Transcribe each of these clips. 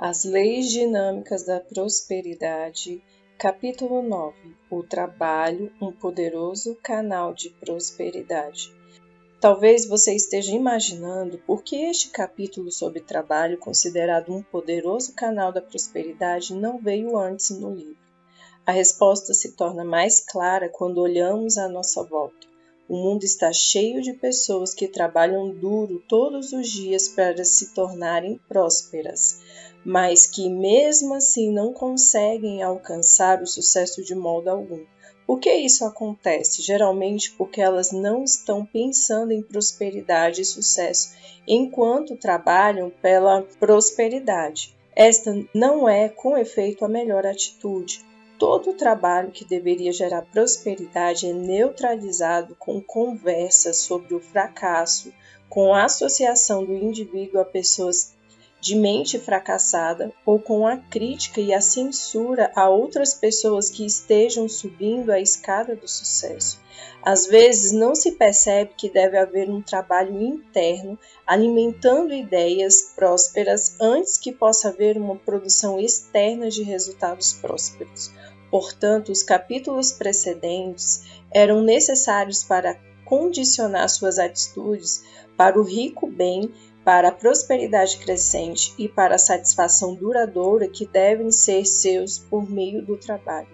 As leis dinâmicas da prosperidade, capítulo 9. O trabalho, um poderoso canal de prosperidade. Talvez você esteja imaginando por que este capítulo sobre trabalho, considerado um poderoso canal da prosperidade, não veio antes no livro. A resposta se torna mais clara quando olhamos à nossa volta. O mundo está cheio de pessoas que trabalham duro todos os dias para se tornarem prósperas, mas que mesmo assim não conseguem alcançar o sucesso de modo algum. Por que isso acontece? Geralmente porque elas não estão pensando em prosperidade e sucesso enquanto trabalham pela prosperidade. Esta não é, com efeito, a melhor atitude. Todo trabalho que deveria gerar prosperidade é neutralizado com conversas sobre o fracasso, com a associação do indivíduo a pessoas de mente fracassada ou com a crítica e a censura a outras pessoas que estejam subindo a escada do sucesso. Às vezes não se percebe que deve haver um trabalho interno alimentando ideias prósperas antes que possa haver uma produção externa de resultados prósperos. Portanto, os capítulos precedentes eram necessários para condicionar suas atitudes para o rico bem, para a prosperidade crescente e para a satisfação duradoura que devem ser seus por meio do trabalho.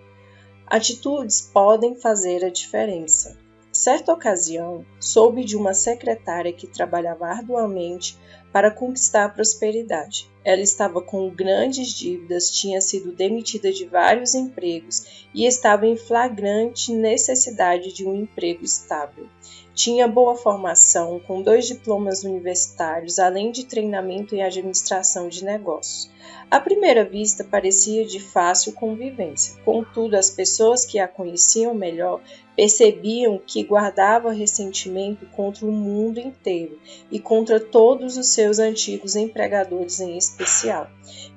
Atitudes podem fazer a diferença. Certa ocasião, soube de uma secretária que trabalhava arduamente para conquistar a prosperidade. Ela estava com grandes dívidas, tinha sido demitida de vários empregos e estava em flagrante necessidade de um emprego estável. Tinha boa formação, com 2 diplomas universitários, além de treinamento em administração de negócios. À primeira vista, parecia de fácil convivência. Contudo, as pessoas que a conheciam melhor percebiam que guardava ressentimento contra o mundo inteiro e contra todos os seus antigos empregadores em especial.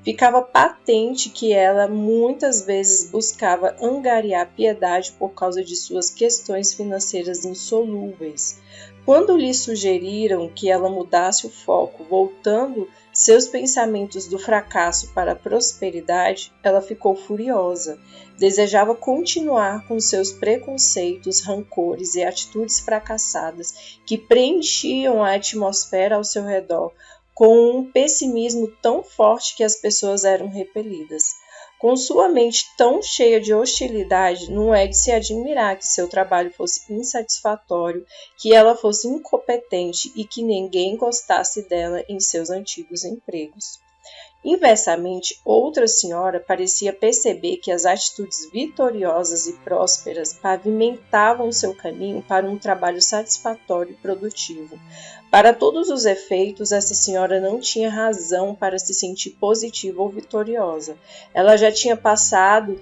Ficava patente que ela muitas vezes buscava angariar piedade por causa de suas questões financeiras insolúveis. Quando lhe sugeriram que ela mudasse o foco, voltando seus pensamentos do fracasso para a prosperidade, ela ficou furiosa. Desejava continuar com seus preconceitos, rancores e atitudes fracassadas que preenchiam a atmosfera ao seu redor com um pessimismo tão forte que as pessoas eram repelidas. Com sua mente tão cheia de hostilidade, não é de se admirar que seu trabalho fosse insatisfatório, que ela fosse incompetente e que ninguém gostasse dela em seus antigos empregos. Inversamente, outra senhora parecia perceber que as atitudes vitoriosas e prósperas pavimentavam seu caminho para um trabalho satisfatório e produtivo. Para todos os efeitos, essa senhora não tinha razão para se sentir positiva ou vitoriosa. Ela já tinha passado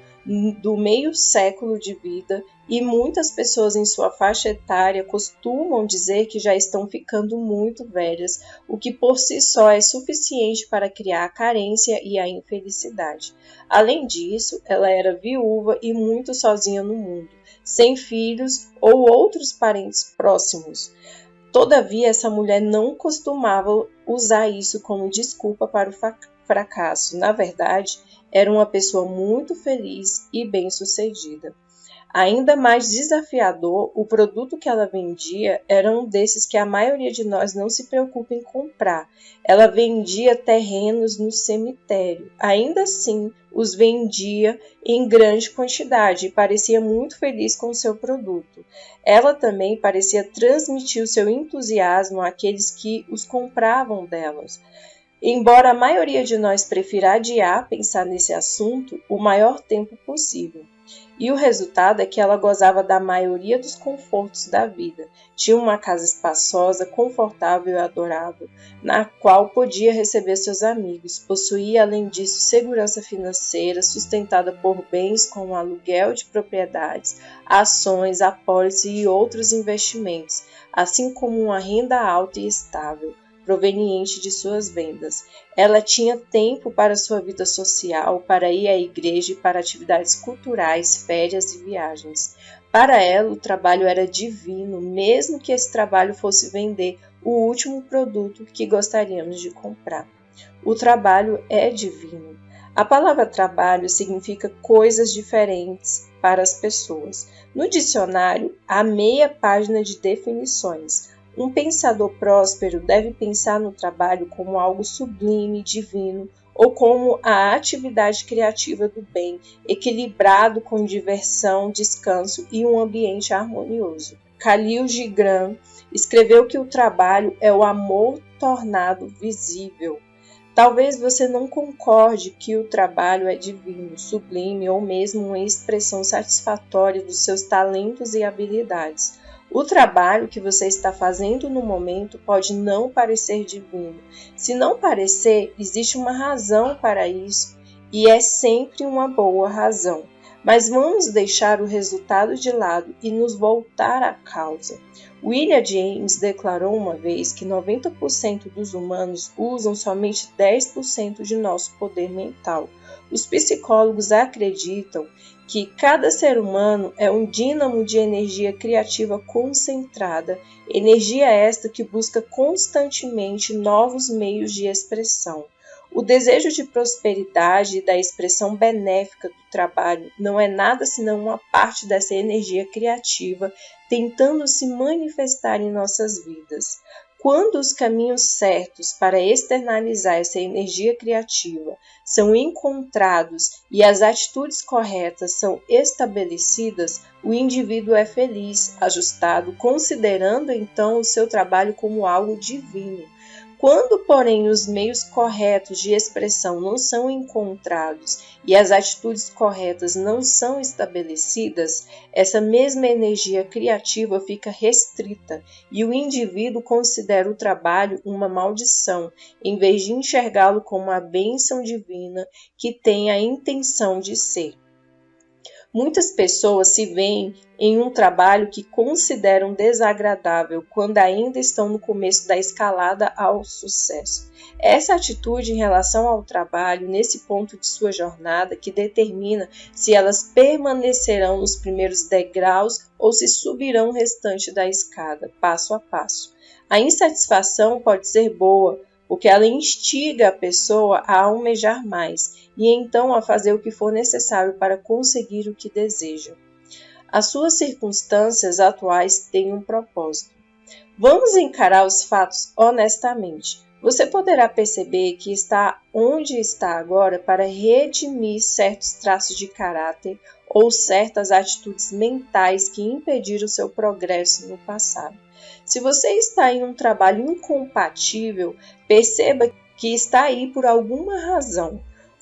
do meio século de vida e muitas pessoas em sua faixa etária costumam dizer que já estão ficando muito velhas, o que por si só é suficiente para criar a carência e a infelicidade. Além disso, ela era viúva e muito sozinha no mundo, sem filhos ou outros parentes próximos. Todavia, essa mulher não costumava usar isso como desculpa para o fracasso. Na verdade, era uma pessoa muito feliz e bem-sucedida. Ainda mais desafiador, o produto que ela vendia era um desses que a maioria de nós não se preocupa em comprar. Ela vendia terrenos no cemitério. Ainda assim, os vendia em grande quantidade e parecia muito feliz com o seu produto. Ela também parecia transmitir o seu entusiasmo àqueles que os compravam delas. Embora a maioria de nós prefira adiar pensar nesse assunto o maior tempo possível. E o resultado é que ela gozava da maioria dos confortos da vida. Tinha uma casa espaçosa, confortável e adorável, na qual podia receber seus amigos. Possuía, além disso, segurança financeira, sustentada por bens como aluguel de propriedades, ações, apólice e outros investimentos, assim como uma renda alta e estável proveniente de suas vendas. Ela tinha tempo para sua vida social, para ir à igreja e para atividades culturais, férias e viagens. Para ela, o trabalho era divino, mesmo que esse trabalho fosse vender o último produto que gostaríamos de comprar. O trabalho é divino. A palavra trabalho significa coisas diferentes para as pessoas. No dicionário, há meia página de definições. Um pensador próspero deve pensar no trabalho como algo sublime, divino, ou como a atividade criativa do bem, equilibrado com diversão, descanso e um ambiente harmonioso. Khalil Gibran escreveu que o trabalho é o amor tornado visível. Talvez você não concorde que o trabalho é divino, sublime ou mesmo uma expressão satisfatória dos seus talentos e habilidades. O trabalho que você está fazendo no momento pode não parecer divino. Se não parecer, existe uma razão para isso e é sempre uma boa razão. Mas vamos deixar o resultado de lado e nos voltar à causa. William James declarou uma vez que 90% dos humanos usam somente 10% de nosso poder mental. Os psicólogos acreditam que cada ser humano é um dínamo de energia criativa concentrada, energia esta que busca constantemente novos meios de expressão. O desejo de prosperidade e da expressão benéfica do trabalho não é nada senão uma parte dessa energia criativa tentando se manifestar em nossas vidas. Quando os caminhos certos para externalizar essa energia criativa são encontrados e as atitudes corretas são estabelecidas, o indivíduo é feliz, ajustado, considerando então o seu trabalho como algo divino. Quando, porém, os meios corretos de expressão não são encontrados e as atitudes corretas não são estabelecidas, essa mesma energia criativa fica restrita e o indivíduo considera o trabalho uma maldição, em vez de enxergá-lo como a bênção divina que tem a intenção de ser. Muitas pessoas se veem em um trabalho que consideram desagradável quando ainda estão no começo da escalada ao sucesso. Essa atitude em relação ao trabalho, nesse ponto de sua jornada, que determina se elas permanecerão nos primeiros degraus ou se subirão o restante da escada, passo a passo. A insatisfação pode ser boa, porque ela instiga a pessoa a almejar mais e então a fazer o que for necessário para conseguir o que deseja. As suas circunstâncias atuais têm um propósito. Vamos encarar os fatos honestamente. Você poderá perceber que está onde está agora para redimir certos traços de caráter ou certas atitudes mentais que impediram seu progresso no passado. Se você está em um trabalho incompatível, perceba que está aí por alguma razão,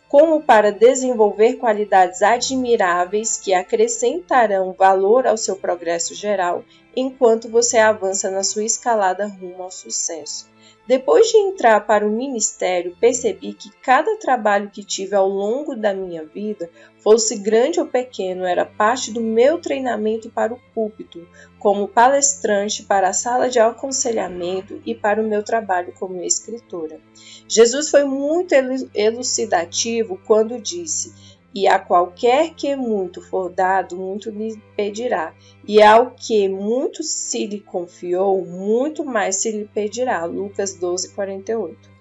como para desenvolver qualidades admiráveis que acrescentarão valor ao seu progresso geral, enquanto você avança na sua escalada rumo ao sucesso. Depois de entrar para o ministério, percebi que cada trabalho que tive ao longo da minha vida, fosse grande ou pequeno, era parte do meu treinamento para o púlpito, como palestrante, para a sala de aconselhamento e para o meu trabalho como escritora. Jesus foi muito elucidativo quando disse: "E a qualquer que muito for dado, muito lhe pedirá. E ao que muito se lhe confiou, muito mais se lhe pedirá." Lucas 12:48.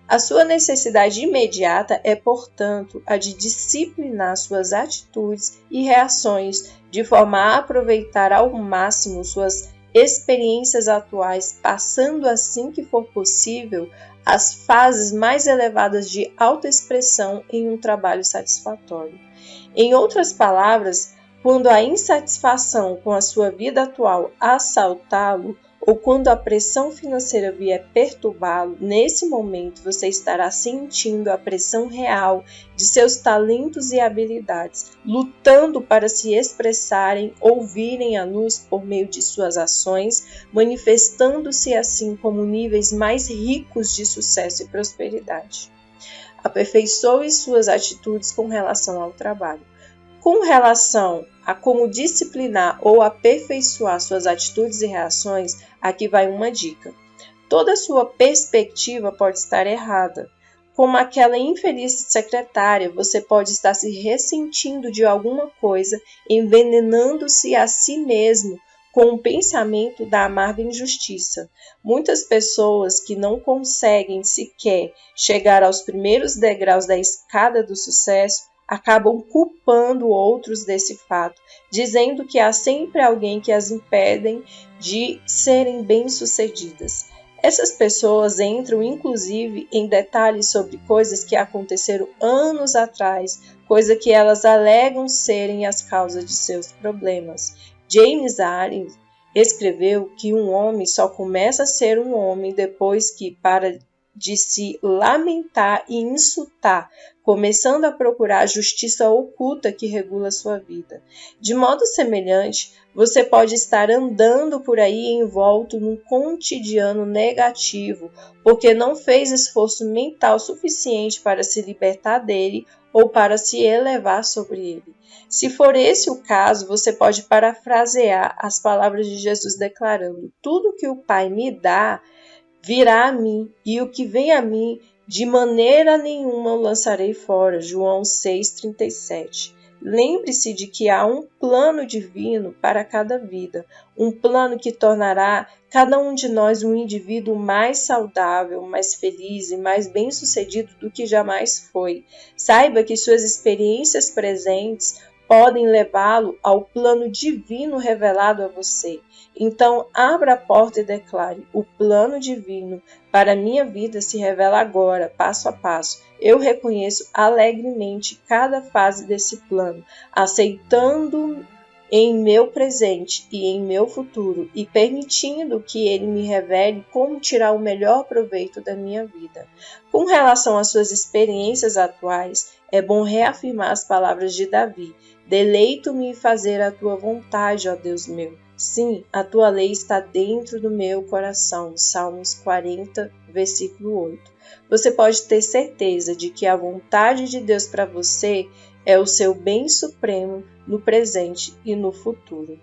A sua necessidade imediata é, portanto, a de disciplinar suas atitudes e reações, de forma a aproveitar ao máximo suas experiências atuais, passando assim que for possível as fases mais elevadas de autoexpressão em um trabalho satisfatório. Em outras palavras, quando a insatisfação com a sua vida atual assaltá-lo, ou quando a pressão financeira vier perturbá-lo, nesse momento você estará sentindo a pressão real de seus talentos e habilidades, lutando para se expressarem ou virem à luz por meio de suas ações, manifestando-se assim como níveis mais ricos de sucesso e prosperidade. Aperfeiçoe suas atitudes com relação ao trabalho. Com relação a como disciplinar ou aperfeiçoar suas atitudes e reações, aqui vai uma dica. Toda sua perspectiva pode estar errada. Como aquela infeliz secretária, você pode estar se ressentindo de alguma coisa, envenenando-se a si mesmo com o pensamento da amarga injustiça. Muitas pessoas que não conseguem sequer chegar aos primeiros degraus da escada do sucesso acabam culpando outros desse fato, dizendo que há sempre alguém que as impede de serem bem-sucedidas. Essas pessoas entram, inclusive, em detalhes sobre coisas que aconteceram anos atrás, coisa que elas alegam serem as causas de seus problemas. James Allen escreveu que um homem só começa a ser um homem depois que para de se lamentar e insultar, começando a procurar a justiça oculta que regula sua vida. De modo semelhante, você pode estar andando por aí envolto num cotidiano negativo, porque não fez esforço mental suficiente para se libertar dele ou para se elevar sobre ele. Se for esse o caso, você pode parafrasear as palavras de Jesus declarando: tudo que o Pai me dá virá a mim, e o que vem a mim, de maneira nenhuma o lançarei fora. João 6,37. Lembre-se de que há um plano divino para cada vida, um plano que tornará cada um de nós um indivíduo mais saudável, mais feliz e mais bem-sucedido do que jamais foi. Saiba que suas experiências presentes podem levá-lo ao plano divino revelado a você. Então, abra a porta e declare: o plano divino para a minha vida se revela agora, passo a passo. Eu reconheço alegremente cada fase desse plano, aceitando em meu presente e em meu futuro e permitindo que ele me revele como tirar o melhor proveito da minha vida. Com relação às suas experiências atuais, é bom reafirmar as palavras de Davi: deleito-me em fazer a tua vontade, ó Deus meu. Sim, a tua lei está dentro do meu coração. Salmos 40, versículo 8. Você pode ter certeza de que a vontade de Deus para você é o seu bem supremo no presente e no futuro.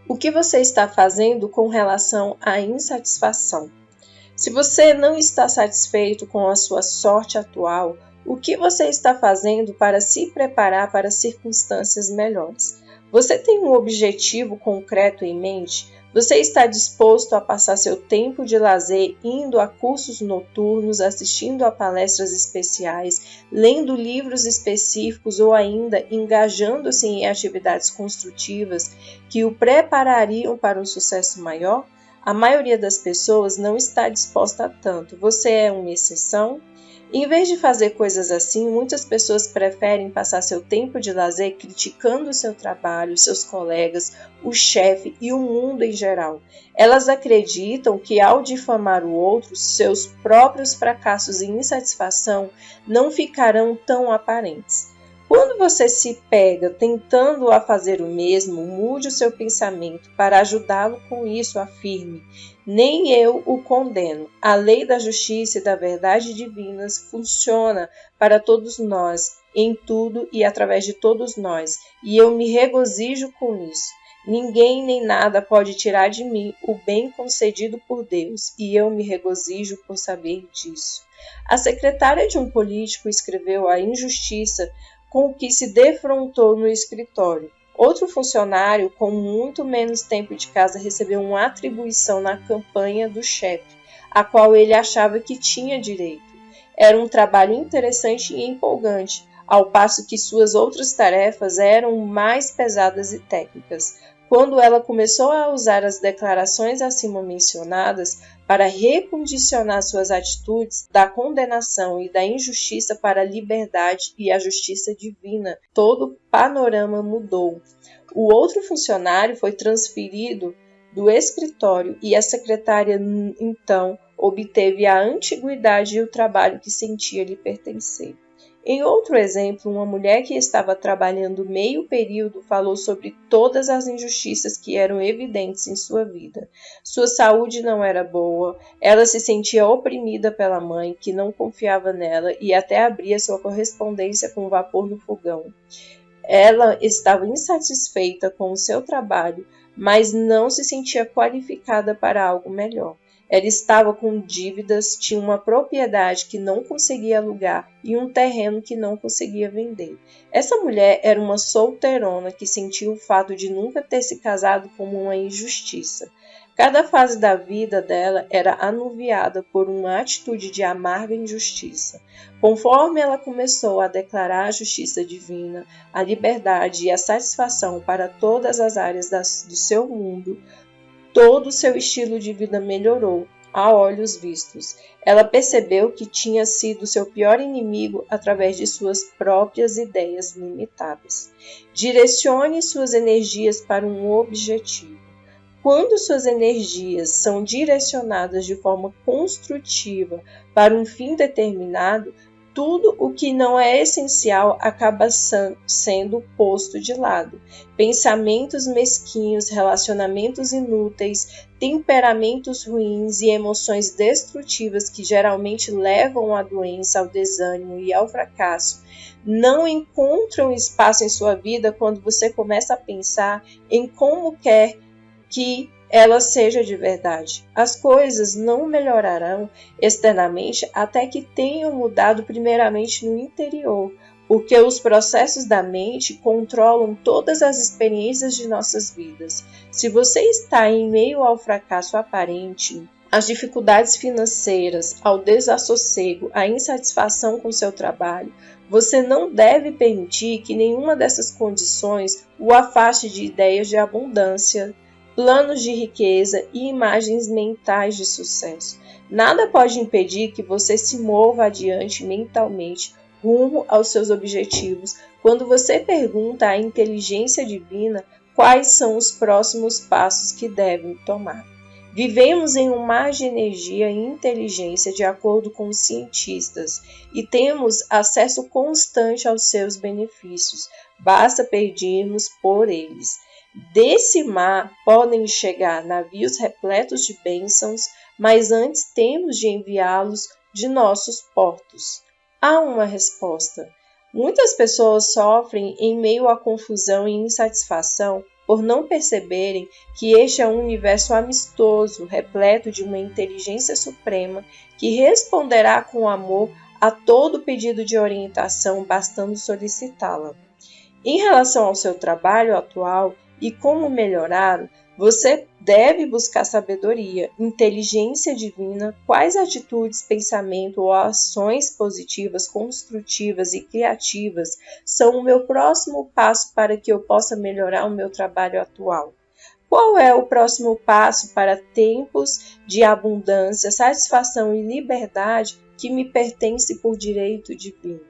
O que você está fazendo com relação à insatisfação? Se você não está satisfeito com a sua sorte atual, o que você está fazendo para se preparar para circunstâncias melhores? Você tem um objetivo concreto em mente? Você está disposto a passar seu tempo de lazer indo a cursos noturnos, assistindo a palestras especiais, lendo livros específicos ou ainda engajando-se em atividades construtivas que o preparariam para um sucesso maior? A maioria das pessoas não está disposta a tanto. Você é uma exceção? Em vez de fazer coisas assim, muitas pessoas preferem passar seu tempo de lazer criticando o seu trabalho, seus colegas, o chefe e o mundo em geral. Elas acreditam que ao difamar o outro, seus próprios fracassos e insatisfação não ficarão tão aparentes. Quando você se pega tentando a fazer o mesmo, mude o seu pensamento para ajudá-lo com isso, afirme: nem eu o condeno. A lei da justiça e da verdade divinas funciona para todos nós, em tudo e através de todos nós, e eu me regozijo com isso. Ninguém nem nada pode tirar de mim o bem concedido por Deus, e eu me regozijo por saber disso. A secretária de um político escreveu a injustiça com o que se defrontou no escritório. Outro funcionário, com muito menos tempo de casa, recebeu uma atribuição na campanha do chefe, a qual ele achava que tinha direito. Era um trabalho interessante e empolgante, ao passo que suas outras tarefas eram mais pesadas e técnicas. Quando ela começou a usar as declarações acima mencionadas para recondicionar suas atitudes da condenação e da injustiça para a liberdade e a justiça divina, todo o panorama mudou. O outro funcionário foi transferido do escritório e a secretária, então, obteve a antiguidade e o trabalho que sentia lhe pertencer. Em outro exemplo, uma mulher que estava trabalhando meio período falou sobre todas as injustiças que eram evidentes em sua vida. Sua saúde não era boa, ela se sentia oprimida pela mãe, que não confiava nela e até abria sua correspondência com vapor no fogão. Ela estava insatisfeita com o seu trabalho, mas não se sentia qualificada para algo melhor. Ela estava com dívidas, tinha uma propriedade que não conseguia alugar e um terreno que não conseguia vender. Essa mulher era uma solteirona que sentia o fato de nunca ter se casado como uma injustiça. Cada fase da vida dela era anuviada por uma atitude de amarga injustiça. Conforme ela começou a declarar a justiça divina, a liberdade e a satisfação para todas as áreas do seu mundo, todo o seu estilo de vida melhorou, a olhos vistos. Ela percebeu que tinha sido seu pior inimigo através de suas próprias ideias limitadas. Direcione suas energias para um objetivo. Quando suas energias são direcionadas de forma construtiva para um fim determinado, tudo o que não é essencial acaba sendo posto de lado. Pensamentos mesquinhos, relacionamentos inúteis, temperamentos ruins e emoções destrutivas que geralmente levam à doença, ao desânimo e ao fracasso não encontram espaço em sua vida quando você começa a pensar em como quer que ela seja de verdade. As coisas não melhorarão externamente até que tenham mudado primeiramente no interior, porque os processos da mente controlam todas as experiências de nossas vidas. Se você está em meio ao fracasso aparente, às dificuldades financeiras, ao desassossego, à insatisfação com seu trabalho, você não deve permitir que nenhuma dessas condições o afaste de ideias de abundância, planos de riqueza e imagens mentais de sucesso. Nada pode impedir que você se mova adiante mentalmente rumo aos seus objetivos quando você pergunta à inteligência divina quais são os próximos passos que devem tomar. Vivemos em um mar de energia e inteligência de acordo com os cientistas e temos acesso constante aos seus benefícios, basta pedirmos por eles. Desse mar podem chegar navios repletos de bênçãos, mas antes temos de enviá-los de nossos portos. Há uma resposta. Muitas pessoas sofrem em meio à confusão e insatisfação por não perceberem que este é um universo amistoso, repleto de uma inteligência suprema que responderá com amor a todo pedido de orientação, bastando solicitá-la. Em relação ao seu trabalho atual, e como melhorar, você deve buscar sabedoria, inteligência divina, quais atitudes, pensamento ou ações positivas, construtivas e criativas são o meu próximo passo para que eu possa melhorar o meu trabalho atual. Qual é o próximo passo para tempos de abundância, satisfação e liberdade que me pertence por direito divino?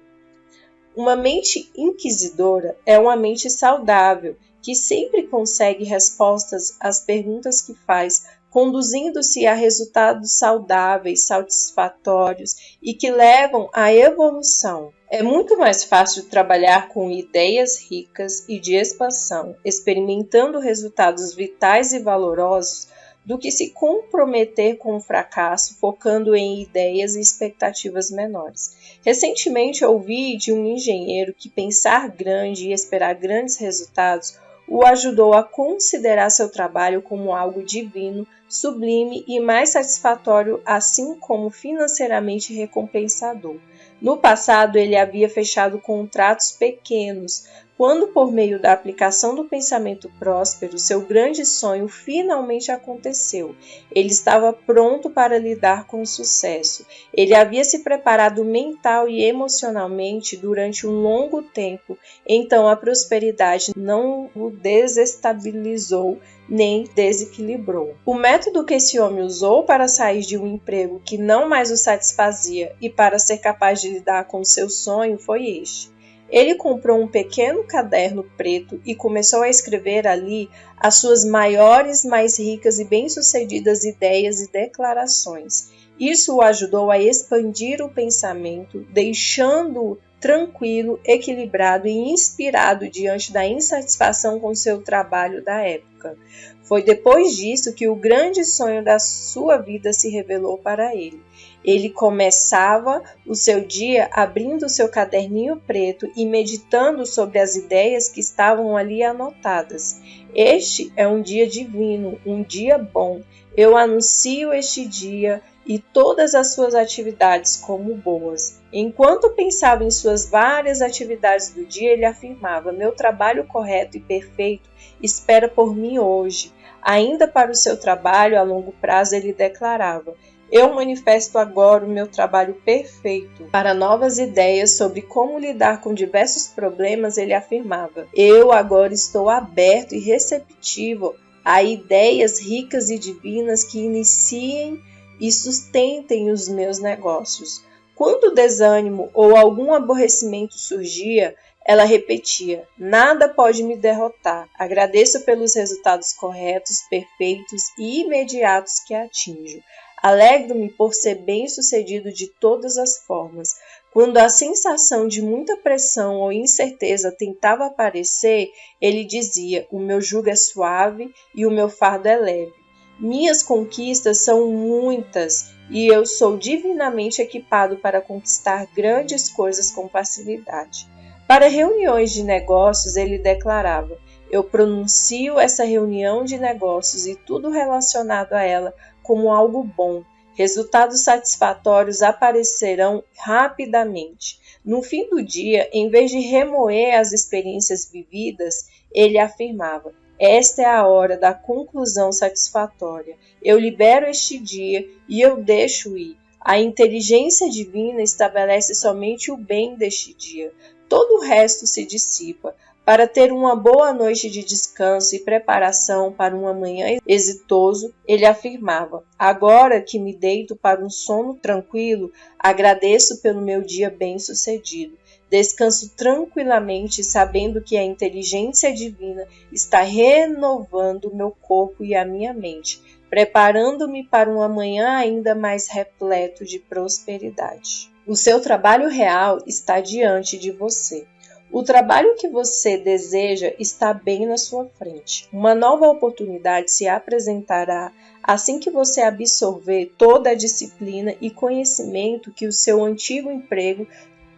Uma mente inquisidora é uma mente saudável, que sempre consegue respostas às perguntas que faz, conduzindo-se a resultados saudáveis, satisfatórios e que levam à evolução. É muito mais fácil trabalhar com ideias ricas e de expansão, experimentando resultados vitais e valorosos, do que se comprometer com o fracasso, focando em ideias e expectativas menores. Recentemente ouvi de um engenheiro que pensar grande e esperar grandes resultados o ajudou a considerar seu trabalho como algo divino, sublime e mais satisfatório, assim como financeiramente recompensador. No passado, ele havia fechado contratos pequenos, quando, por meio da aplicação do pensamento próspero, seu grande sonho finalmente aconteceu. Ele estava pronto para lidar com o sucesso. Ele havia se preparado mental e emocionalmente durante um longo tempo, então a prosperidade não o desestabilizou nem desequilibrou. O método que esse homem usou para sair de um emprego que não mais o satisfazia e para ser capaz de lidar com seu sonho foi este. Ele comprou um pequeno caderno preto e começou a escrever ali as suas maiores, mais ricas e bem-sucedidas ideias e declarações. Isso o ajudou a expandir o pensamento, deixando-o tranquilo, equilibrado e inspirado diante da insatisfação com seu trabalho da época. Foi depois disso que o grande sonho da sua vida se revelou para ele. Ele começava o seu dia abrindo seu caderninho preto e meditando sobre as ideias que estavam ali anotadas. Este é um dia divino, um dia bom. Eu anuncio este dia e todas as suas atividades como boas. Enquanto pensava em suas várias atividades do dia, ele afirmava: meu trabalho correto e perfeito espera por mim hoje. Ainda para o seu trabalho a longo prazo, ele declarava: eu manifesto agora o meu trabalho perfeito. Para novas ideias sobre como lidar com diversos problemas, ele afirmava: eu agora estou aberto e receptivo a ideias ricas e divinas que iniciem e sustentem os meus negócios. Quando o desânimo ou algum aborrecimento surgia, ela repetia: nada pode me derrotar. Agradeço pelos resultados corretos, perfeitos e imediatos que atinjo. Alegro-me por ser bem-sucedido de todas as formas. Quando a sensação de muita pressão ou incerteza tentava aparecer, ele dizia: o meu jugo é suave e o meu fardo é leve. Minhas conquistas são muitas e eu sou divinamente equipado para conquistar grandes coisas com facilidade. Para reuniões de negócios, ele declarava: eu pronuncio essa reunião de negócios e tudo relacionado a ela como algo bom. Resultados satisfatórios aparecerão rapidamente. No fim do dia, em vez de remoer as experiências vividas, ele afirmava: esta é a hora da conclusão satisfatória. Eu libero este dia e eu deixo ir. A inteligência divina estabelece somente o bem deste dia. Todo o resto se dissipa. Para ter uma boa noite de descanso e preparação para um amanhã exitoso, ele afirmava: agora que me deito para um sono tranquilo, agradeço pelo meu dia bem-sucedido. Descanso tranquilamente, sabendo que a inteligência divina está renovando o meu corpo e a minha mente, preparando-me para um amanhã ainda mais repleto de prosperidade. O seu trabalho real está diante de você. O trabalho que você deseja está bem na sua frente. Uma nova oportunidade se apresentará assim que você absorver toda a disciplina e conhecimento que o seu antigo emprego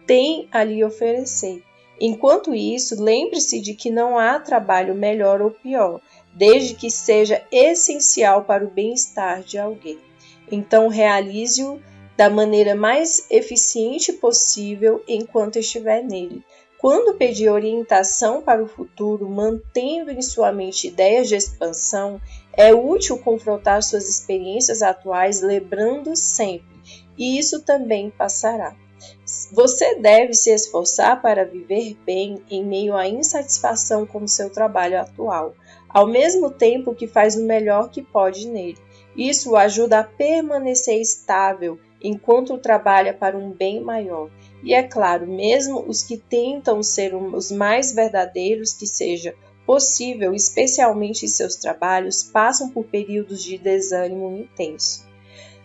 tem a lhe oferecer. Enquanto isso, lembre-se de que não há trabalho melhor ou pior, desde que seja essencial para o bem-estar de alguém. Então, realize-o da maneira mais eficiente possível enquanto estiver nele. Quando pedir orientação para o futuro, mantendo em sua mente ideias de expansão, é útil confrontar suas experiências atuais, lembrando sempre: e isso também passará. Você deve se esforçar para viver bem em meio à insatisfação com o seu trabalho atual, ao mesmo tempo que faz o melhor que pode nele. Isso o ajuda a permanecer estável enquanto trabalha para um bem maior. E é claro, mesmo os que tentam ser os mais verdadeiros que seja possível, especialmente em seus trabalhos, passam por períodos de desânimo intenso.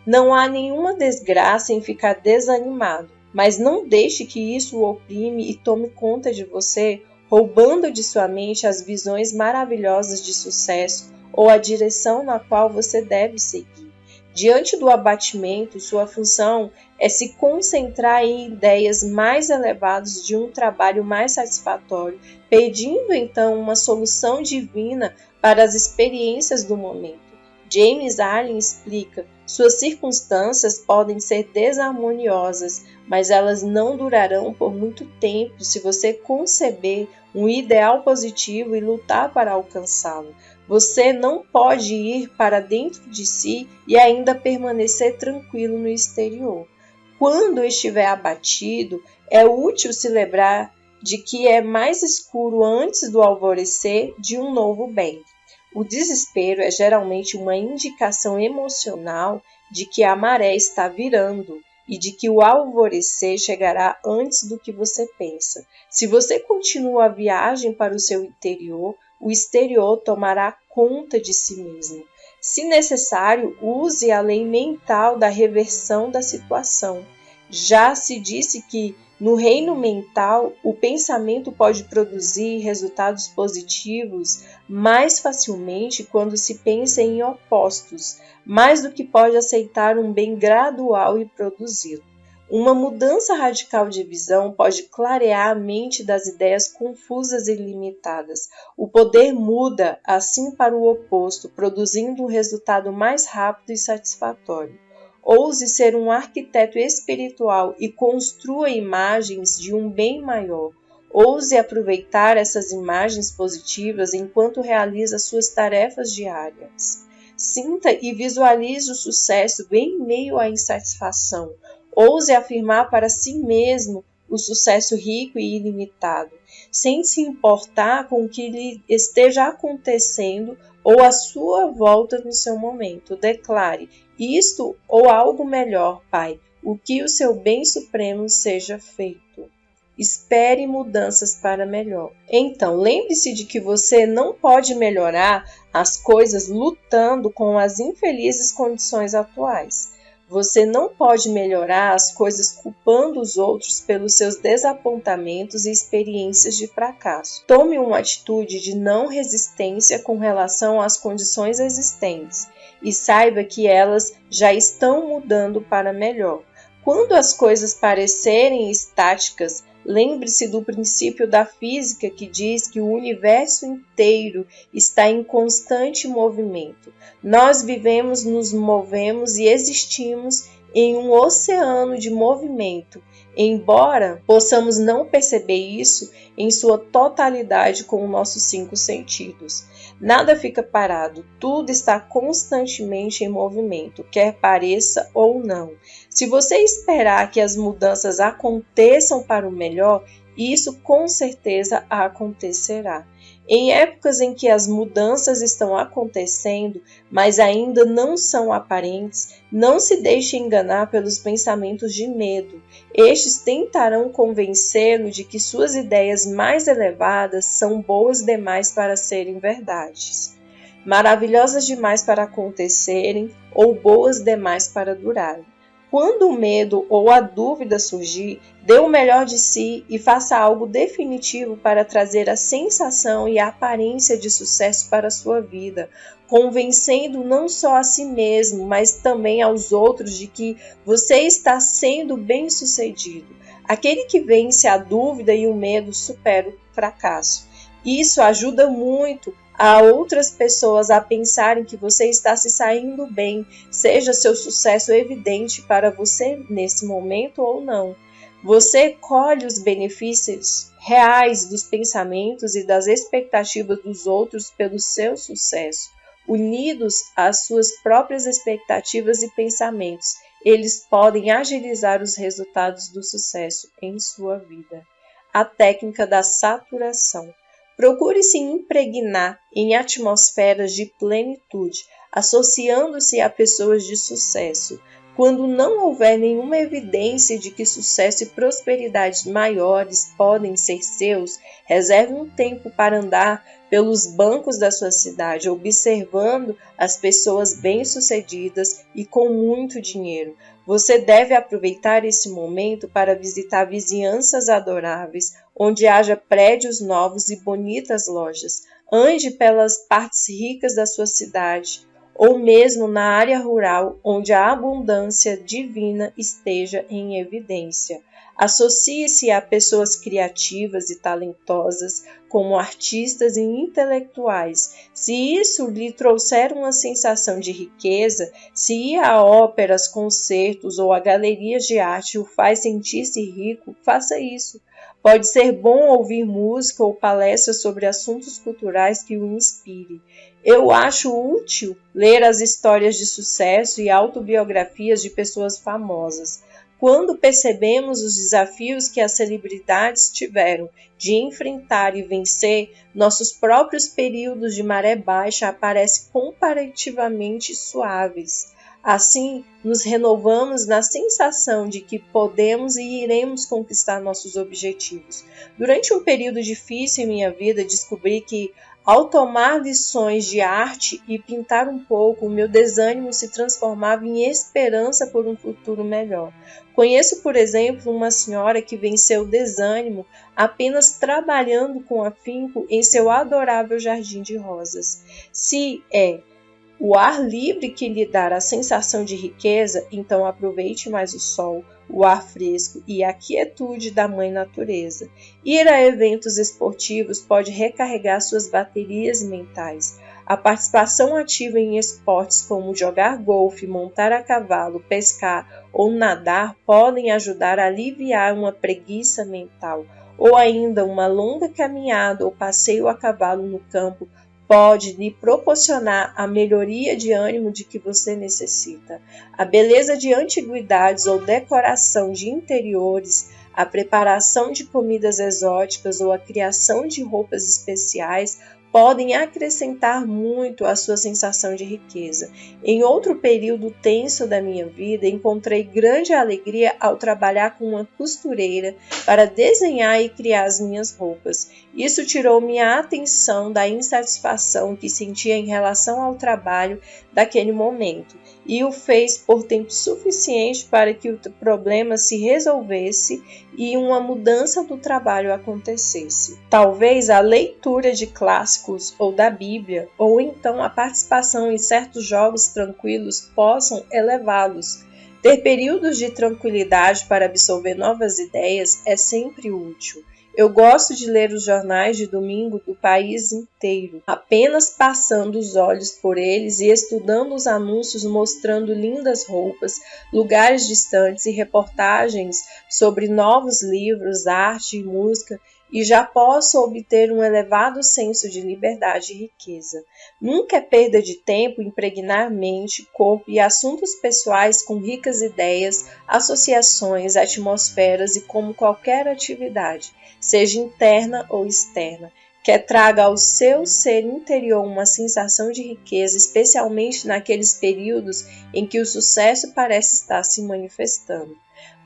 Não há nenhuma desgraça em ficar desanimado, mas não deixe que isso o oprime e tome conta de você, roubando de sua mente as visões maravilhosas de sucesso ou a direção na qual você deve seguir. Diante do abatimento, sua função é se concentrar em ideias mais elevadas de um trabalho mais satisfatório, pedindo então uma solução divina para as experiências do momento. James Allen explica: suas circunstâncias podem ser desarmoniosas, mas elas não durarão por muito tempo se você conceber um ideal positivo e lutar para alcançá-lo. Você não pode ir para dentro de si e ainda permanecer tranquilo no exterior. Quando estiver abatido, é útil se lembrar de que é mais escuro antes do alvorecer de um novo bem. O desespero é geralmente uma indicação emocional de que a maré está virando e de que o alvorecer chegará antes do que você pensa. Se você continua a viagem para o seu interior, o exterior tomará conta de si mesmo. Se necessário, use a lei mental da reversão da situação. Já se disse que No reino mental, o pensamento pode produzir resultados positivos mais facilmente quando se pensa em opostos, mais do que pode aceitar um bem gradual e produzi-lo. Uma mudança radical de visão pode clarear a mente das ideias confusas e limitadas. O poder muda assim para o oposto, produzindo um resultado mais rápido e satisfatório. Ouse ser um arquiteto espiritual e construa imagens de um bem maior. Ouse aproveitar essas imagens positivas enquanto realiza suas tarefas diárias. Sinta e visualize o sucesso em meio à insatisfação. Ouse afirmar para si mesmo o sucesso rico e ilimitado, sem se importar com o que lhe esteja acontecendo ou à sua volta no seu momento. Declare: isto ou algo melhor, Pai, o que o seu bem supremo seja feito. Espere mudanças para melhor. Então, lembre-se de que você não pode melhorar as coisas lutando com as infelizes condições atuais. Você não pode melhorar as coisas culpando os outros pelos seus desapontamentos e experiências de fracasso. Tome uma atitude de não resistência com relação às condições existentes e saiba que elas já estão mudando para melhor. Quando as coisas parecerem estáticas, lembre-se do princípio da física que diz que o universo inteiro está em constante movimento. Nós vivemos, nos movemos e existimos em um oceano de movimento, embora possamos não perceber isso em sua totalidade com os nossos 5 sentidos. Nada fica parado, tudo está constantemente em movimento, quer pareça ou não. Se você esperar que as mudanças aconteçam para o melhor, isso com certeza acontecerá. Em épocas em que as mudanças estão acontecendo, mas ainda não são aparentes, não se deixe enganar pelos pensamentos de medo. Estes tentarão convencê-lo de que suas ideias mais elevadas são boas demais para serem verdades, maravilhosas demais para acontecerem ou boas demais para durarem. Quando o medo ou a dúvida surgir, dê o melhor de si e faça algo definitivo para trazer a sensação e a aparência de sucesso para a sua vida, convencendo não só a si mesmo, mas também aos outros de que você está sendo bem-sucedido. Aquele que vence a dúvida e o medo supera o fracasso. Isso ajuda muito a outras pessoas a pensarem que você está se saindo bem, seja seu sucesso evidente para você nesse momento ou não. Você colhe os benefícios reais dos pensamentos e das expectativas dos outros pelo seu sucesso. Unidos às suas próprias expectativas e pensamentos, eles podem agilizar os resultados do sucesso em sua vida. A técnica da saturação. Procure se impregnar em atmosferas de plenitude, associando-se a pessoas de sucesso. Quando não houver nenhuma evidência de que sucesso e prosperidade maiores podem ser seus, reserve um tempo para andar pelos bancos da sua cidade, observando as pessoas bem-sucedidas e com muito dinheiro. Você deve aproveitar esse momento para visitar vizinhanças adoráveis, onde haja prédios novos e bonitas lojas. Ande pelas partes ricas da sua cidade, ou mesmo na área rural, onde a abundância divina esteja em evidência. Associe-se a pessoas criativas e talentosas, como artistas e intelectuais. Se isso lhe trouxer uma sensação de riqueza, se ir a óperas, concertos ou a galerias de arte o faz sentir-se rico, faça isso. Pode ser bom ouvir música ou palestras sobre assuntos culturais que o inspire. Eu acho útil ler as histórias de sucesso e autobiografias de pessoas famosas. Quando percebemos os desafios que as celebridades tiveram de enfrentar e vencer, nossos próprios períodos de maré baixa aparecem comparativamente suaves. Assim, nos renovamos na sensação de que podemos e iremos conquistar nossos objetivos. Durante um período difícil em minha vida, descobri que, ao tomar lições de arte e pintar um pouco, o meu desânimo se transformava em esperança por um futuro melhor. Conheço, por exemplo, uma senhora que venceu o desânimo apenas trabalhando com afinco em seu adorável jardim de rosas. Se é o ar livre que lhe dá a sensação de riqueza, então aproveite mais o sol, o ar fresco e a quietude da mãe natureza. Ir a eventos esportivos pode recarregar suas baterias mentais. A participação ativa em esportes como jogar golfe, montar a cavalo, pescar ou nadar podem ajudar a aliviar uma preguiça mental, ou ainda uma longa caminhada ou passeio a cavalo no campo pode lhe proporcionar a melhoria de ânimo de que você necessita. A beleza de antiguidades ou decoração de interiores, a preparação de comidas exóticas ou a criação de roupas especiais podem acrescentar muito à sua sensação de riqueza. Em outro período tenso da minha vida, encontrei grande alegria ao trabalhar com uma costureira para desenhar e criar as minhas roupas. Isso tirou minha atenção da insatisfação que sentia em relação ao trabalho daquele momento e o fez por tempo suficiente para que o problema se resolvesse e uma mudança do trabalho acontecesse. Talvez a leitura de clássicos ou da Bíblia, ou então a participação em certos jogos tranquilos possam elevá-los. Ter períodos de tranquilidade para absorver novas ideias é sempre útil. Eu gosto de ler os jornais de domingo do país inteiro, apenas passando os olhos por eles e estudando os anúncios mostrando lindas roupas, lugares distantes e reportagens sobre novos livros, arte e música, e já posso obter um elevado senso de liberdade e riqueza. Nunca é perda de tempo impregnar mente, corpo e assuntos pessoais com ricas ideias, associações, atmosferas e como qualquer atividade, seja interna ou externa, que traga ao seu ser interior uma sensação de riqueza, especialmente naqueles períodos em que o sucesso parece estar se manifestando.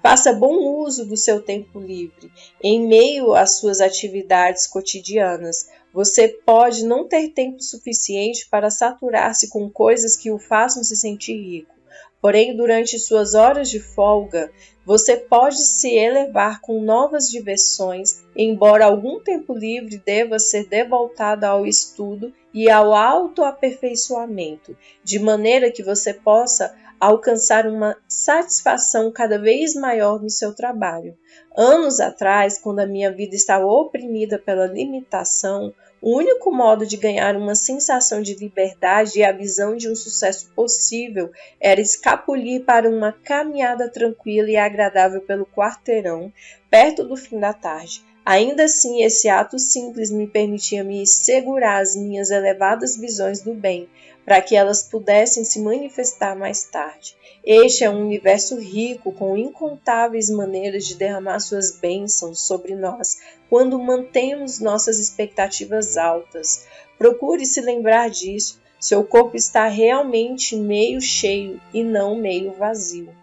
Faça bom uso do seu tempo livre. Em meio às suas atividades cotidianas, você pode não ter tempo suficiente para saturar-se com coisas que o façam se sentir rico. Porém, durante suas horas de folga, você pode se elevar com novas diversões, embora algum tempo livre deva ser devoltado ao estudo e ao autoaperfeiçoamento, de maneira que você possa alcançar uma satisfação cada vez maior no seu trabalho. Anos atrás, quando a minha vida estava oprimida pela limitação, o único modo de ganhar uma sensação de liberdade e a visão de um sucesso possível era escapulir para uma caminhada tranquila e agradável pelo quarteirão, perto do fim da tarde. Ainda assim, esse ato simples me permitia me segurar as minhas elevadas visões do bem, para que elas pudessem se manifestar mais tarde. Este é um universo rico, com incontáveis maneiras de derramar suas bênçãos sobre nós, quando mantemos nossas expectativas altas. Procure se lembrar disso. Seu corpo está realmente meio cheio e não meio vazio.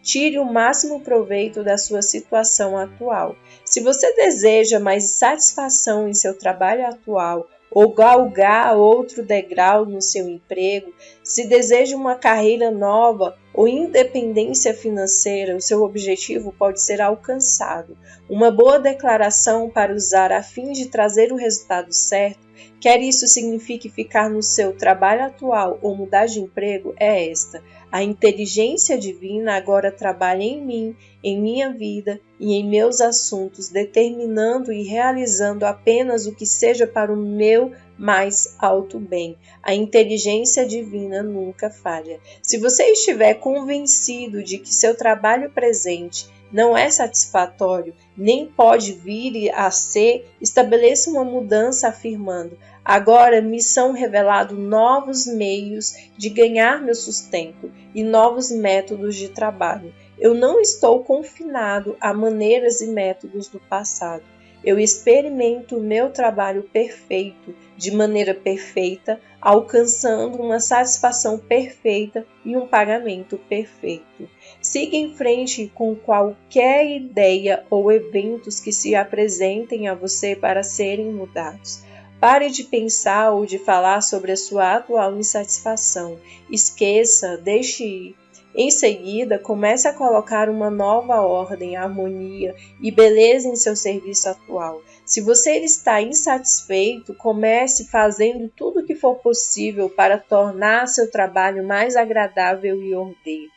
Tire o máximo proveito da sua situação atual. Se você deseja mais satisfação em seu trabalho atual, ou galgar outro degrau no seu emprego, se deseja uma carreira nova ou independência financeira, o seu objetivo pode ser alcançado. Uma boa declaração para usar a fim de trazer o resultado certo, quer isso signifique ficar no seu trabalho atual ou mudar de emprego, é esta: a inteligência divina agora trabalha em mim, em minha vida e em meus assuntos, determinando e realizando apenas o que seja para o meu mais alto bem. A inteligência divina nunca falha. Se você estiver convencido de que seu trabalho presente não é satisfatório, nem pode vir a ser, estabeleça uma mudança afirmando: agora me são revelados novos meios de ganhar meu sustento e novos métodos de trabalho. Eu não estou confinado a maneiras e métodos do passado. eu experimento o meu trabalho perfeito, de maneira perfeita, alcançando uma satisfação perfeita e um pagamento perfeito. Siga em frente com qualquer ideia ou eventos que se apresentem a você para serem mudados. Pare de pensar ou de falar sobre a sua atual insatisfação. Esqueça, deixe ir. Em seguida, comece a colocar uma nova ordem, harmonia e beleza em seu serviço atual. Se você está insatisfeito, comece fazendo tudo o que for possível para tornar seu trabalho mais agradável e ordeiro.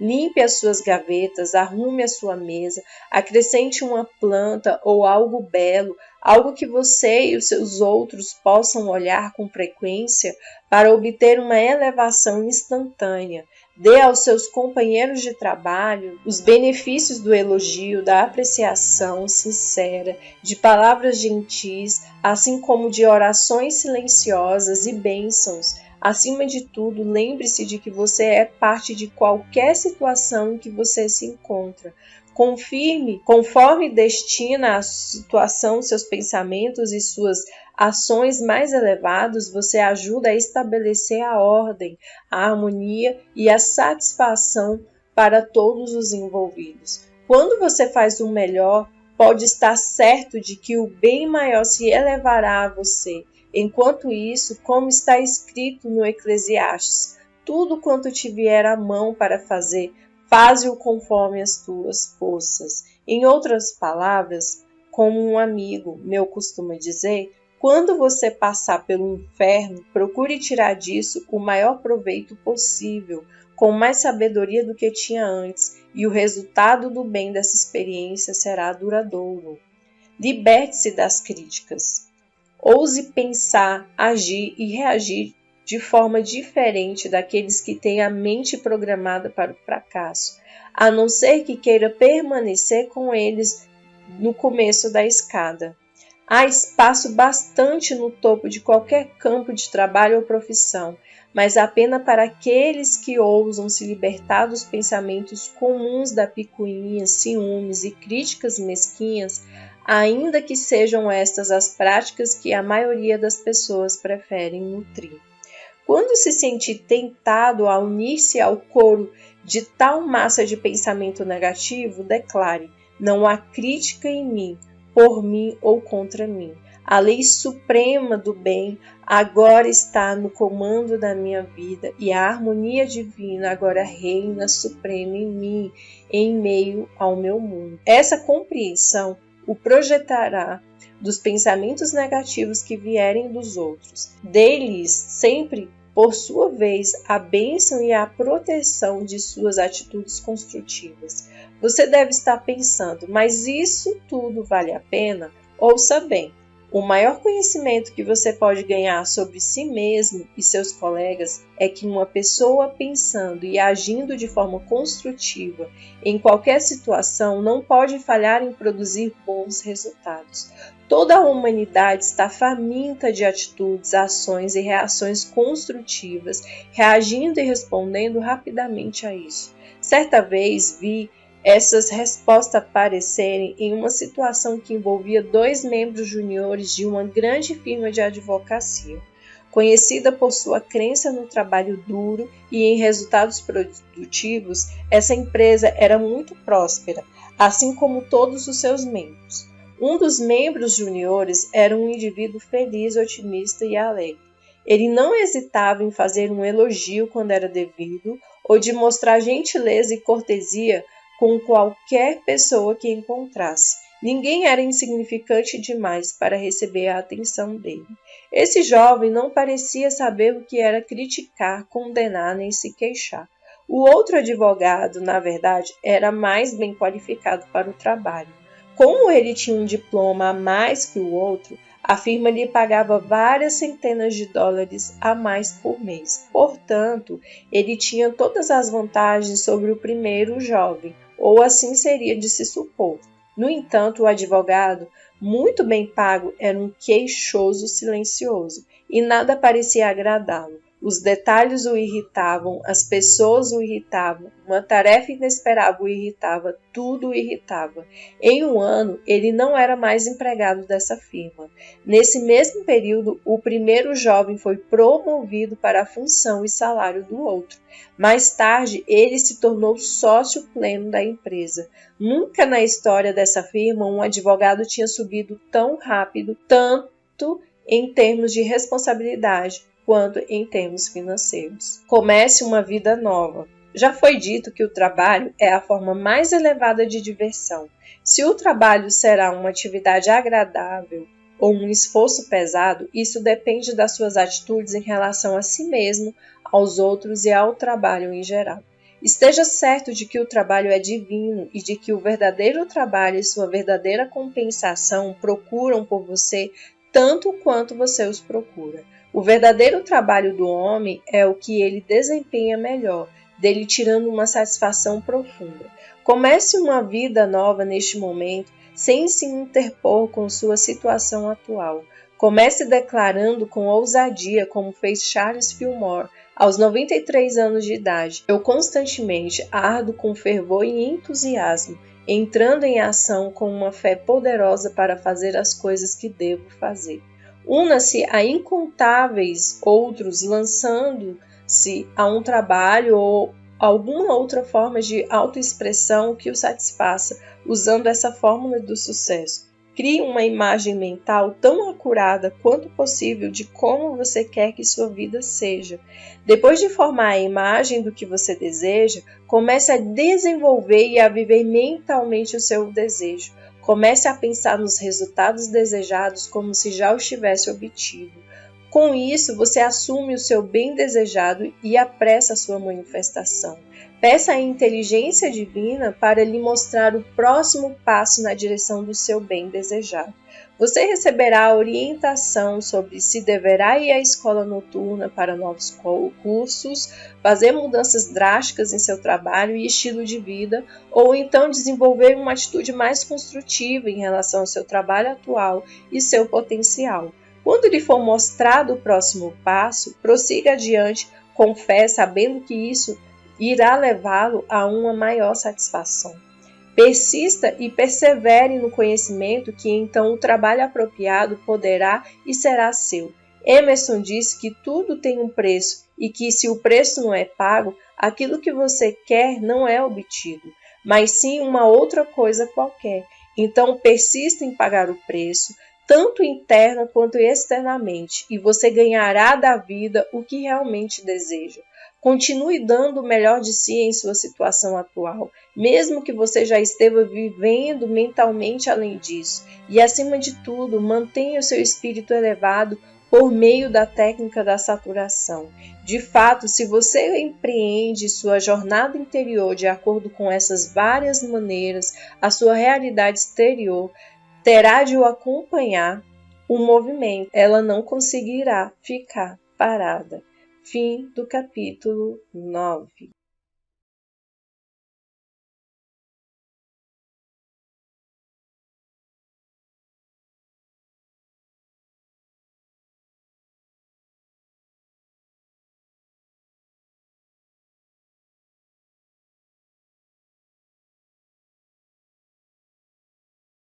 Limpe as suas gavetas, arrume a sua mesa, acrescente uma planta ou algo belo, algo que você e os seus outros possam olhar com frequência para obter uma elevação instantânea. Dê aos seus companheiros de trabalho os benefícios do elogio, da apreciação sincera, de palavras gentis, assim como de orações silenciosas e bênçãos. Acima de tudo, lembre-se de que você é parte de qualquer situação em que você se encontra. Conforme destina a situação seus pensamentos e suas ações mais elevadas, você ajuda a estabelecer a ordem, a harmonia e a satisfação para todos os envolvidos. Quando você faz o melhor, pode estar certo de que o bem maior se elevará a você. Enquanto isso, como está escrito no Eclesiastes, tudo quanto te vier à mão para fazer, faze-o conforme as tuas forças. Em outras palavras, como um amigo meu costuma dizer, quando você passar pelo inferno, procure tirar disso o maior proveito possível, com mais sabedoria do que tinha antes, e o resultado do bem dessa experiência será duradouro. Liberte-se das críticas. Ouse pensar, agir e reagir de forma diferente daqueles que têm a mente programada para o fracasso, a não ser que queira permanecer com eles no começo da escada. Há espaço bastante no topo de qualquer campo de trabalho ou profissão, mas apenas para aqueles que ousam se libertar dos pensamentos comuns da picuinha, ciúmes e críticas mesquinhas, ainda que sejam estas as práticas que a maioria das pessoas preferem nutrir. Quando se sentir tentado a unir-se ao coro de tal massa de pensamento negativo, declare: não há crítica em mim, por mim ou contra mim. A lei suprema do bem agora está no comando da minha vida e a harmonia divina agora reina suprema em mim, em meio ao meu mundo. Essa compreensão o projetará dos pensamentos negativos que vierem dos outros. Dê-lhes sempre, por sua vez, a bênção e a proteção de suas atitudes construtivas. Você deve estar pensando, mas isso tudo vale a pena? Ouça bem. O maior conhecimento que você pode ganhar sobre si mesmo e seus colegas é que uma pessoa pensando e agindo de forma construtiva em qualquer situação não pode falhar em produzir bons resultados. Toda a humanidade está faminta de atitudes, ações e reações construtivas, reagindo e respondendo rapidamente a isso. Certa vez vi essas respostas aparecerem em uma situação que envolvia 2 membros juniores de uma grande firma de advocacia. Conhecida por sua crença no trabalho duro e em resultados produtivos, essa empresa era muito próspera, assim como todos os seus membros. Um dos membros juniores era um indivíduo feliz, otimista e alegre. Ele não hesitava em fazer um elogio quando era devido ou de mostrar gentileza e cortesia com qualquer pessoa que encontrasse. Ninguém era insignificante demais para receber a atenção dele. Esse jovem não parecia saber o que era criticar, condenar nem se queixar. O outro advogado, na verdade, era mais bem qualificado para o trabalho. Como ele tinha um diploma a mais que o outro, a firma lhe pagava várias centenas de dólares a mais por mês. Portanto, ele tinha todas as vantagens sobre o primeiro jovem, ou assim seria de se supor. No entanto, o advogado, muito bem pago, era um queixoso silencioso, e nada parecia agradá-lo. Os detalhes o irritavam, as pessoas o irritavam, uma tarefa inesperada o irritava, tudo o irritava. Em um ano, ele não era mais empregado dessa firma. Nesse mesmo período, o primeiro jovem foi promovido para a função e salário do outro. Mais tarde, ele se tornou sócio pleno da empresa. Nunca na história dessa firma um advogado tinha subido tão rápido, tanto em termos de responsabilidade quanto em termos financeiros. Comece uma vida nova. Já foi dito que o trabalho é a forma mais elevada de diversão. Se o trabalho será uma atividade agradável ou um esforço pesado, isso depende das suas atitudes em relação a si mesmo, aos outros e ao trabalho em geral. Esteja certo de que o trabalho é divino e de que o verdadeiro trabalho e sua verdadeira compensação procuram por você tanto quanto você os procura. O verdadeiro trabalho do homem é o que ele desempenha melhor, dele tirando uma satisfação profunda. Comece uma vida nova neste momento, sem se interpor com sua situação atual. Comece declarando com ousadia, como fez Charles Fillmore, aos 93 anos de idade. Eu constantemente ardo com fervor e entusiasmo, entrando em ação com uma fé poderosa para fazer as coisas que devo fazer. Una-se a incontáveis outros lançando-se a um trabalho ou alguma outra forma de autoexpressão que o satisfaça, usando essa fórmula do sucesso. Crie uma imagem mental tão acurada quanto possível de como você quer que sua vida seja. Depois de formar a imagem do que você deseja, comece a desenvolver e a viver mentalmente o seu desejo. Comece a pensar nos resultados desejados como se já os tivesse obtido. Com isso, você assume o seu bem desejado e apressa a sua manifestação. Peça à inteligência divina para lhe mostrar o próximo passo na direção do seu bem desejado. Você receberá a orientação sobre se deverá ir à escola noturna para novos cursos, fazer mudanças drásticas em seu trabalho e estilo de vida, ou então desenvolver uma atitude mais construtiva em relação ao seu trabalho atual e seu potencial. Quando lhe for mostrado o próximo passo, prossiga adiante com fé, sabendo que isso irá levá-lo a uma maior satisfação. Persista e persevere no conhecimento que então o trabalho apropriado poderá e será seu. Emerson disse que tudo tem um preço e que se o preço não é pago, aquilo que você quer não é obtido, mas sim uma outra coisa qualquer. Então persista em pagar o preço, tanto interna quanto externamente, e você ganhará da vida o que realmente deseja. Continue dando o melhor de si em sua situação atual, mesmo que você já esteja vivendo mentalmente além disso. E, acima de tudo, mantenha o seu espírito elevado por meio da técnica da saturação. De fato, se você empreende sua jornada interior de acordo com essas várias maneiras, a sua realidade exterior terá de o acompanhar o movimento. Ela não conseguirá ficar parada. Fim do capítulo 9.